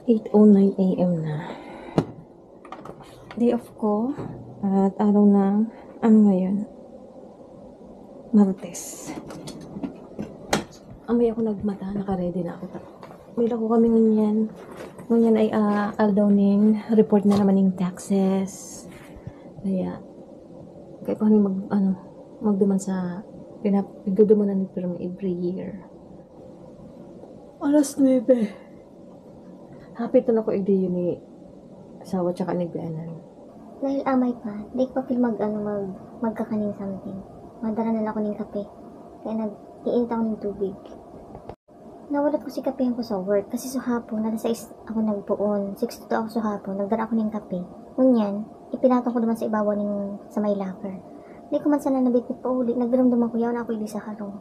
8:09 AM na. Day off ko at araw ng ano ngayon? Martes. Amay ako nagmata, naka-ready na ako. May lako kami ngunyan. Ngunyan ay aldaw ning report na naman ng taxes. Kaya pa kami magduman sa pinapigduduman ng firm every year. Alas 9. Happy to na ko ide yun ni asawa tsaka ni Benan. Dahil amay pa, di ko feel magkakaning something. Madara na ako ng kape. Kaya nag-iinit ako ng tubig. Nawalat ko si kape ko sa work kasi sa hapon, alas 6 ako nagpuon. 6 to ako sa hapon, nagdara ako ng kape. Ngunyan, ipinatong ko naman sa ibabaw sa may locker. Di ko man sana nabitbit pa uli, nagdaramdaman ko yaw na ako hindi sa harong.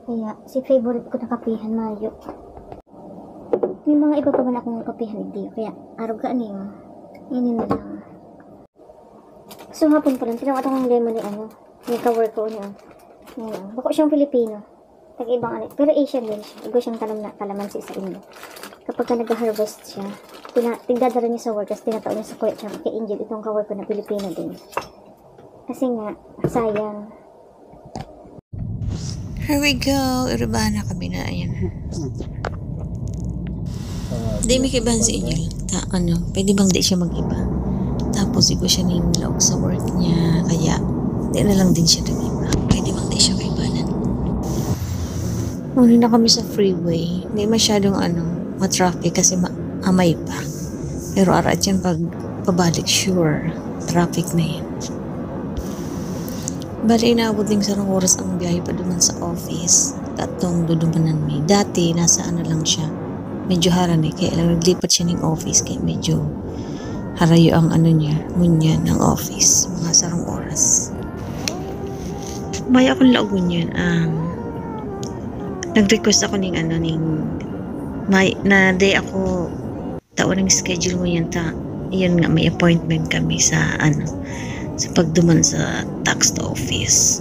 Kaya, si favorite ko na kapihan, Mayo. May mga iba pa man akong kapihan, hindi. Kaya, araw ka aning, yun na lang. So, hapon pa rin, tinawat akong lemon ni may ka-work ko niya. Bako siyang Pilipino. Tag-ibang pero Asian din siya. Igo siyang kalamansi sa inyo. Kapag ka nag-harvest siya, tigdadara niya sa work, kasi tinatao niya sa kuya siya kay Angel, itong ka-work ko na Pilipino din. Kasi nga, sayang. Here we go. Urubana kami na. Ayan. Di may kibahan si Angel. Pwede bang di siya mag-iba? Tapos igo siya ning laog sa work niya. Kaya, di na lang din siya nag-iba. Pwede bang di siya kaibanan? Muli na kami sa freeway. Hindi masyadong matraffic kasi amay pa. Pero arat yan pag pabalik, sure. Traffic na yan. Bali, inaabot din sa oras ang biyahe pa duman sa office. Tatong dudumanan may. Dati, nasa lang siya. Medyo haran kaya lang naglipat siya ng office. Kaya medyo harayo ang niya, ngunyan ng office. Mga sarong oras. Baya akong laogon yun. Nag-request ako ng na day ako taon ng schedule mo yan yun nga, may appointment kami sa sa pagduman sa tax office.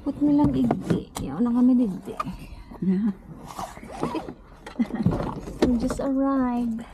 Put mo lang igdi. Yaw na kami digdi. We just arrived.